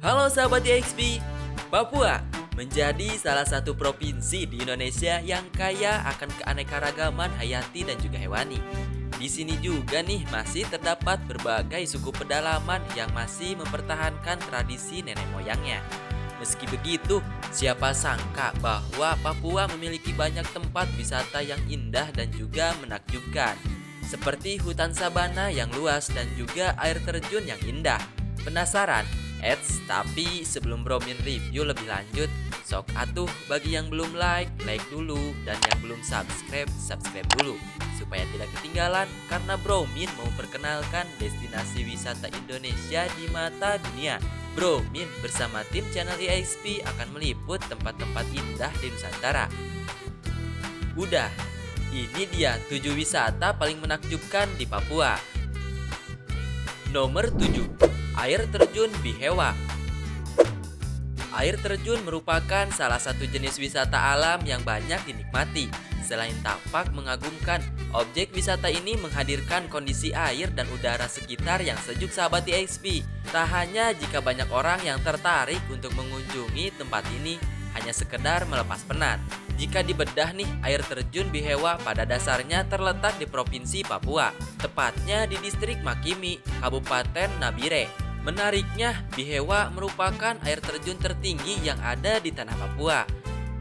Halo sahabat DXP, Papua menjadi salah satu provinsi di Indonesia yang kaya akan keanekaragaman hayati dan juga hewani. Di sini juga nih masih terdapat berbagai suku pedalaman yang masih mempertahankan tradisi nenek moyangnya. Meski begitu, siapa sangka bahwa Papua memiliki banyak tempat wisata yang indah dan juga menakjubkan, seperti hutan sabana yang luas dan juga air terjun yang indah. Penasaran? Tapi sebelum Bromin review lebih lanjut, sok atuh bagi yang belum like dulu, dan yang belum subscribe dulu supaya tidak ketinggalan, karena Bromin mau perkenalkan destinasi wisata Indonesia di mata dunia. Bromin bersama tim channel EXP akan meliput tempat-tempat indah di Nusantara. Udah, ini dia 7 wisata paling menakjubkan di Papua. Nomor 7, air terjun Bihewa. Air terjun merupakan salah satu jenis wisata alam yang banyak dinikmati. Selain tampak mengagumkan, objek wisata ini menghadirkan kondisi air dan udara sekitar yang sejuk sahabat EXP. Tak hanya jika banyak orang yang tertarik untuk mengunjungi tempat ini hanya sekedar melepas penat. Jika dibedah nih, air terjun Bihewa pada dasarnya terletak di Provinsi Papua, tepatnya di distrik Makimi, Kabupaten Nabire. Menariknya, Bihewa merupakan air terjun tertinggi yang ada di tanah Papua.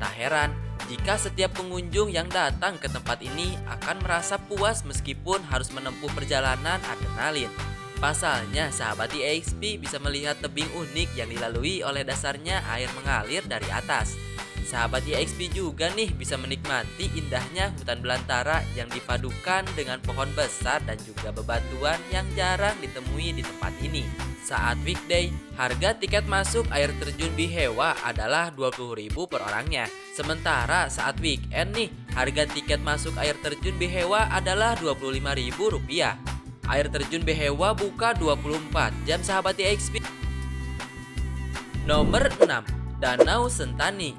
Tak heran jika setiap pengunjung yang datang ke tempat ini akan merasa puas meskipun harus menempuh perjalanan adrenalin. Pasalnya, sahabat EXP bisa melihat tebing unik yang dilalui oleh dasarnya air mengalir dari atas. Sahabat EXP juga nih bisa menikmati indahnya hutan belantara yang dipadukan dengan pohon besar dan juga bebatuan yang jarang ditemui di tempat ini. Saat weekday, harga tiket masuk air terjun Bihewa adalah 20.000 per orangnya. Sementara saat weekend nih, harga tiket masuk air terjun Bihewa adalah Rp25.000. Air terjun Bihewa buka 24 jam sahabat EXP. Nomor 6, Danau Sentani.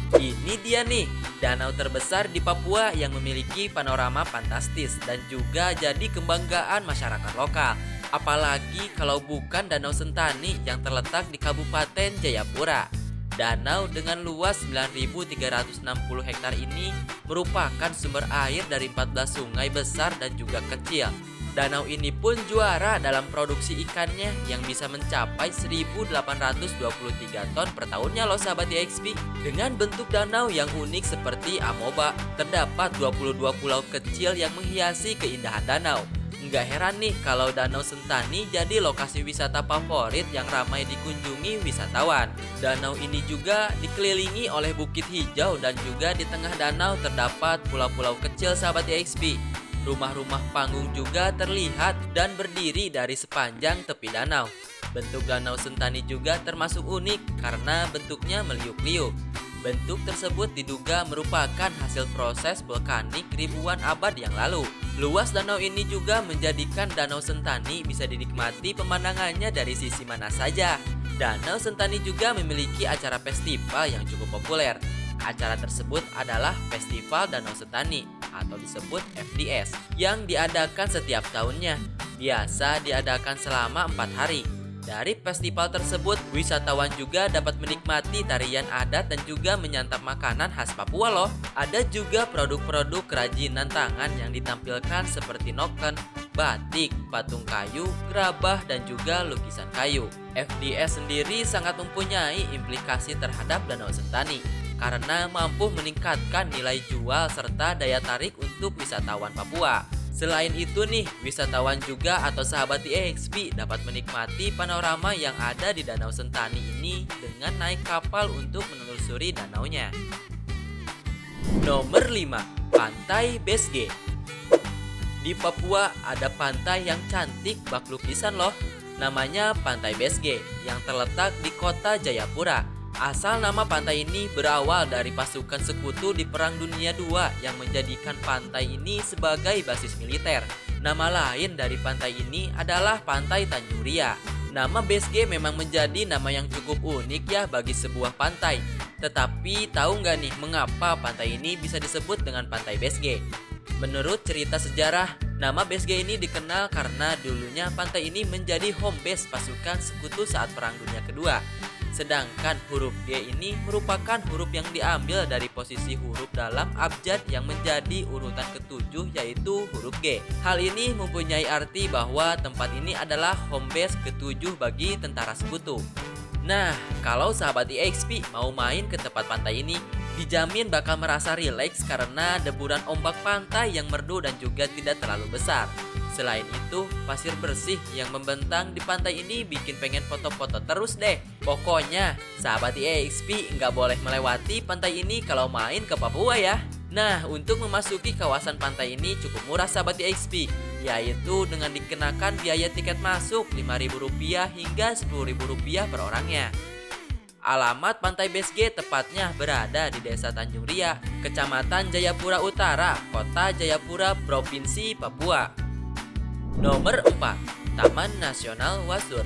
Ini dia nih, danau terbesar di Papua yang memiliki panorama fantastis dan juga jadi kebanggaan masyarakat lokal. Apalagi kalau bukan Danau Sentani yang terletak di Kabupaten Jayapura. Danau dengan luas 9.360 hektar ini merupakan sumber air dari 14 sungai besar dan juga kecil. Danau ini pun juara dalam produksi ikannya yang bisa mencapai 1.823 ton per tahunnya loh sahabat EXP. Dengan bentuk danau yang unik seperti amoeba, terdapat 22 pulau kecil yang menghiasi keindahan danau. Nggak heran nih kalau Danau Sentani jadi lokasi wisata favorit yang ramai dikunjungi wisatawan. Danau ini juga dikelilingi oleh bukit hijau dan juga di tengah danau terdapat pulau-pulau kecil sahabat EXP. Rumah-rumah panggung juga terlihat dan berdiri dari sepanjang tepi danau. Bentuk Danau Sentani juga termasuk unik karena bentuknya meliuk-liuk. Bentuk tersebut diduga merupakan hasil proses vulkanik ribuan abad yang lalu. Luas danau ini juga menjadikan Danau Sentani bisa dinikmati pemandangannya dari sisi mana saja. Danau Sentani juga memiliki acara festival yang cukup populer. Acara tersebut adalah Festival Danau Sentani atau disebut FDS yang diadakan setiap tahunnya. Biasa diadakan selama 4 hari. Dari festival tersebut, wisatawan juga dapat menikmati tarian adat dan juga menyantap makanan khas Papua loh. Ada juga produk-produk kerajinan tangan yang ditampilkan seperti noken, batik, patung kayu, gerabah, dan juga lukisan kayu. FDS sendiri sangat mempunyai implikasi terhadap Danau Sentani karena mampu meningkatkan nilai jual serta daya tarik untuk wisatawan Papua. Selain itu nih, wisatawan juga atau sahabat EXP dapat menikmati panorama yang ada di Danau Sentani ini dengan naik kapal untuk menelusuri danaunya. Nomor 5, Pantai Besge. Di Papua ada pantai yang cantik bak lukisan loh. Namanya Pantai Besge yang terletak di kota Jayapura. Asal nama pantai ini berawal dari pasukan sekutu di Perang Dunia II yang menjadikan pantai ini sebagai basis militer. Nama lain dari pantai ini adalah Pantai Tanjuria. Nama Besge memang menjadi nama yang cukup unik ya bagi sebuah pantai. Tetapi tahu nggak nih mengapa pantai ini bisa disebut dengan Pantai Besge? Menurut cerita sejarah, Nama BSG ini dikenal karena dulunya pantai ini menjadi home base pasukan sekutu saat Perang Dunia Kedua. Sedangkan huruf G ini merupakan huruf yang diambil dari posisi huruf dalam abjad yang menjadi urutan ketujuh, yaitu huruf G. Hal ini mempunyai arti bahwa tempat ini adalah home base ketujuh bagi tentara sekutu. Nah, kalau sahabat EXP mau main ke tempat pantai ini, dijamin bakal merasa rileks karena deburan ombak pantai yang merdu dan juga tidak terlalu besar. Selain itu, pasir bersih yang membentang di pantai ini bikin pengen foto-foto terus deh. Pokoknya, sahabat EXP nggak boleh melewati pantai ini kalau main ke Papua ya. Nah, untuk memasuki kawasan pantai ini cukup murah sahabat EXP, yaitu dengan dikenakan biaya tiket masuk Rp5.000 hingga Rp10.000 per orangnya. Alamat Pantai BSG tepatnya berada di Desa Tanjung Ria, Kecamatan Jayapura Utara, Kota Jayapura, Provinsi Papua. Nomor 4, Taman Nasional Wasur.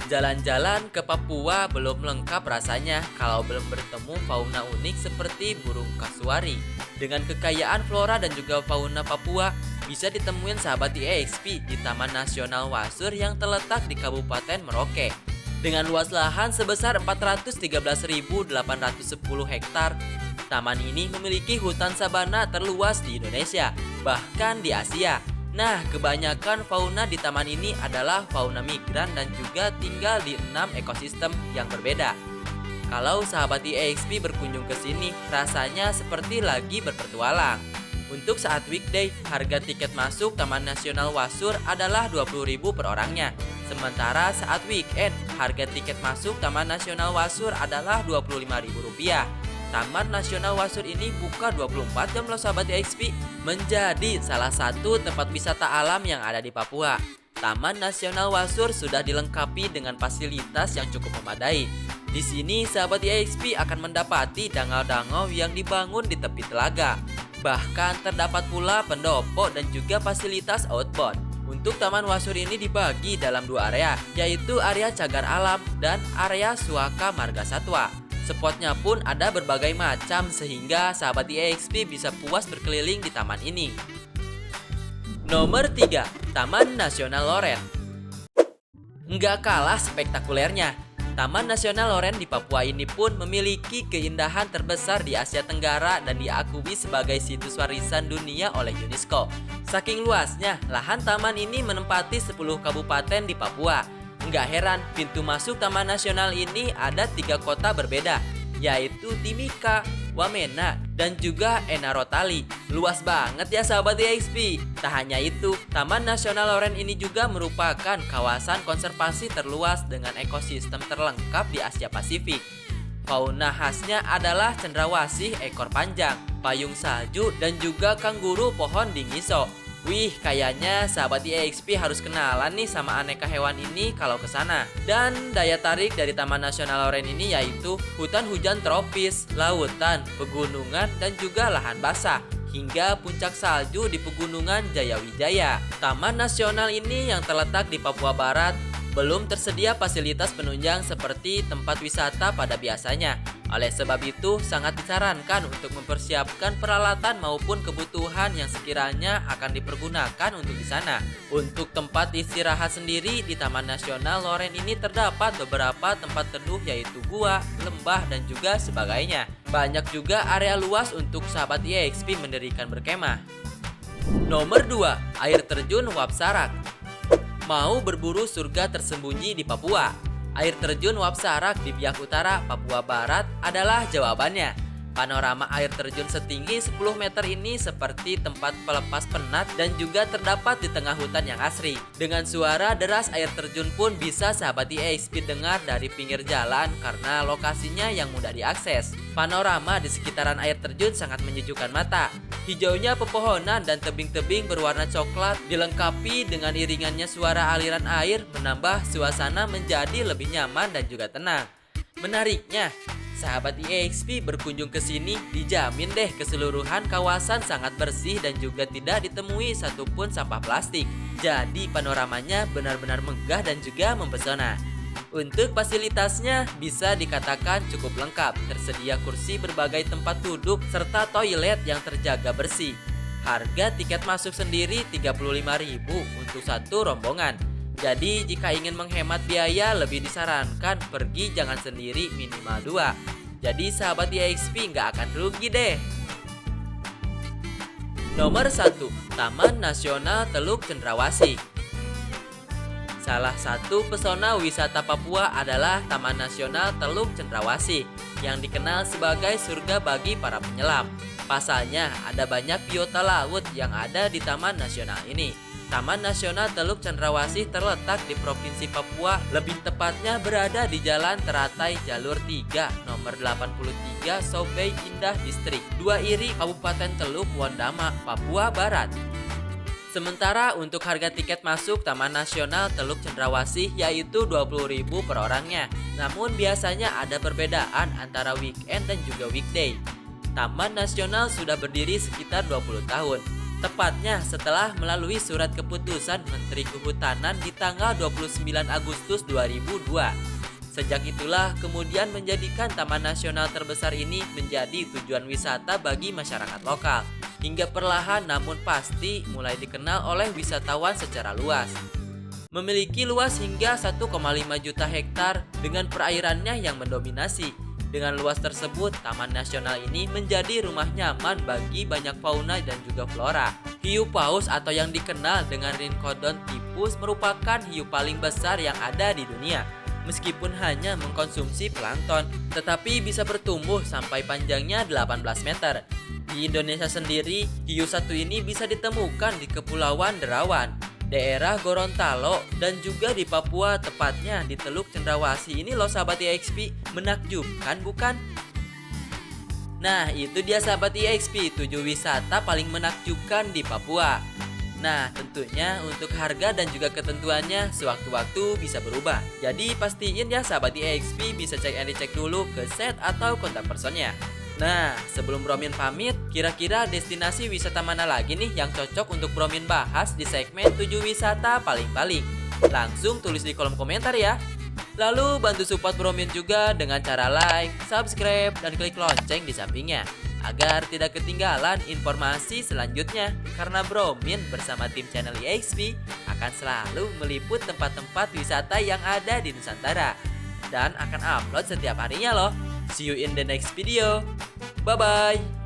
Jalan-jalan ke Papua belum lengkap rasanya kalau belum bertemu fauna unik seperti burung kasuari. Dengan kekayaan flora dan juga fauna Papua, bisa ditemuin sahabat di EXP di Taman Nasional Wasur yang terletak di Kabupaten Merauke. Dengan luas lahan sebesar 413.810 hektar, taman ini memiliki hutan sabana terluas di Indonesia, bahkan di Asia. Nah, kebanyakan fauna di taman ini adalah fauna migran dan juga tinggal di 6 ekosistem yang berbeda. Kalau sahabat EXP berkunjung ke sini, rasanya seperti lagi berpetualang. Untuk saat weekday, harga tiket masuk Taman Nasional Wasur adalah Rp20.000 per orangnya. Sementara saat weekend, harga tiket masuk Taman Nasional Wasur adalah Rp25.000. Taman Nasional Wasur ini buka 24 jam loh sahabat EXP, menjadi salah satu tempat wisata alam yang ada di Papua. Taman Nasional Wasur sudah dilengkapi dengan fasilitas yang cukup memadai. Di sini sahabat EXP akan mendapati dangau-dangau yang dibangun di tepi telaga. Bahkan terdapat pula pendopo dan juga fasilitas outbound. Untuk Taman Wasur ini dibagi dalam 2 area, yaitu area cagar alam dan area suaka marga satwa. Spotnya pun ada berbagai macam sehingga sahabat EXP bisa puas berkeliling di taman ini. Nomor 3, Taman Nasional Loren. Nggak kalah spektakulernya, Taman Nasional Loren di Papua ini pun memiliki keindahan terbesar di Asia Tenggara dan diakui sebagai situs warisan dunia oleh UNESCO. Saking luasnya, lahan taman ini menempati 10 kabupaten di Papua. Nggak heran, pintu masuk Taman Nasional ini ada 3 kota berbeda, yaitu Timika, Wamena, dan juga Enarotali. Luas banget ya sahabat EXP. Tak hanya itu, Taman Nasional Loren ini juga merupakan kawasan konservasi terluas dengan ekosistem terlengkap di Asia Pasifik. Fauna khasnya adalah cendrawasih ekor panjang, payung salju, dan juga kanguru pohon dingiso. Wih, kayaknya sahabat EXP harus kenalan nih sama aneka hewan ini kalau ke sana. Dan daya tarik dari Taman Nasional Loren ini yaitu hutan hujan tropis, lautan, pegunungan, dan juga lahan basah, hingga puncak salju di pegunungan Jayawijaya. Taman Nasional ini yang terletak di Papua Barat belum tersedia fasilitas penunjang seperti tempat wisata pada biasanya. Oleh sebab itu, sangat disarankan untuk mempersiapkan peralatan maupun kebutuhan yang sekiranya akan dipergunakan untuk di sana. Untuk tempat istirahat sendiri di Taman Nasional Loren ini terdapat beberapa tempat teduh yaitu gua, lembah, dan juga sebagainya. Banyak juga area luas untuk sahabat EXP mendirikan berkemah. Nomor 2, air terjun Wap Sarak. Mau berburu surga tersembunyi di Papua? Air terjun Wap Sarak di Biak Utara, Papua Barat adalah jawabannya. Panorama air terjun setinggi 10 meter ini seperti tempat pelepas penat dan juga terdapat di tengah hutan yang asri. Dengan suara deras air terjun pun bisa sahabat EXP dengar dari pinggir jalan karena lokasinya yang mudah diakses. Panorama di sekitaran air terjun sangat menyejukkan mata. Hijaunya pepohonan dan tebing-tebing berwarna coklat dilengkapi dengan iringannya suara aliran air menambah suasana menjadi lebih nyaman dan juga tenang. Menariknya, sahabat EXP berkunjung ke sini dijamin deh keseluruhan kawasan sangat bersih dan juga tidak ditemui satupun sampah plastik. Jadi panoramanya benar-benar megah dan juga mempesona. Untuk fasilitasnya bisa dikatakan cukup lengkap, tersedia kursi berbagai tempat duduk serta toilet yang terjaga bersih. Harga tiket masuk sendiri 35.000 untuk satu rombongan. Jadi jika ingin menghemat biaya lebih disarankan pergi jangan sendiri minimal 2. Jadi sahabat EXP nggak akan rugi deh. Nomor 1, Taman Nasional Teluk Cendrawasih. Salah satu pesona wisata Papua adalah Taman Nasional Teluk Cendrawasih yang dikenal sebagai surga bagi para penyelam. Pasalnya ada banyak biota laut yang ada di Taman Nasional ini. Taman Nasional Teluk Cendrawasih terletak di Provinsi Papua, lebih tepatnya berada di Jalan Teratai Jalur 3 nomor 83 Sobey Indah Distrik 2 Iri, Kabupaten Teluk Wondama, Papua Barat. Sementara untuk harga tiket masuk Taman Nasional Teluk Cendrawasih yaitu 20.000 per orangnya. Namun biasanya ada perbedaan antara weekend dan juga weekday. Taman Nasional sudah berdiri sekitar 20 tahun. Tepatnya setelah melalui surat keputusan Menteri Kehutanan di tanggal 29 Agustus 2002. Sejak itulah kemudian menjadikan Taman Nasional terbesar ini menjadi tujuan wisata bagi masyarakat lokal. Hingga perlahan namun pasti mulai dikenal oleh wisatawan secara luas. Memiliki luas hingga 1,5 juta hektar dengan perairannya yang mendominasi. Dengan luas tersebut, Taman Nasional ini menjadi rumah nyaman bagi banyak fauna dan juga flora. Hiu paus atau yang dikenal dengan Rhincodon typhus merupakan hiu paling besar yang ada di dunia. Meskipun hanya mengkonsumsi plankton, tetapi bisa bertumbuh sampai panjangnya 18 meter. Di Indonesia sendiri, hiu satu ini bisa ditemukan di Kepulauan Derawan, daerah Gorontalo, dan juga di Papua, tepatnya di Teluk Cendrawasih ini loh sahabat EXP. Menakjubkan bukan? Nah itu dia sahabat EXP, 7 wisata paling menakjubkan di Papua. Nah tentunya untuk harga dan juga ketentuannya sewaktu-waktu bisa berubah. Jadi pastiin ya sahabat EXP bisa cek and dicek dulu ke set atau kontak personnya. Nah, sebelum Bromin pamit, kira-kira destinasi wisata mana lagi nih yang cocok untuk Bromin bahas di segmen 7 wisata paling-paling? Langsung tulis di kolom komentar ya. Lalu bantu support Bromin juga dengan cara like, subscribe, dan klik lonceng di sampingnya agar tidak ketinggalan informasi selanjutnya. Karena Bromin bersama tim channel EXP akan selalu meliput tempat-tempat wisata yang ada di Nusantara dan akan upload setiap harinya loh. See you in the next video. Bye-bye.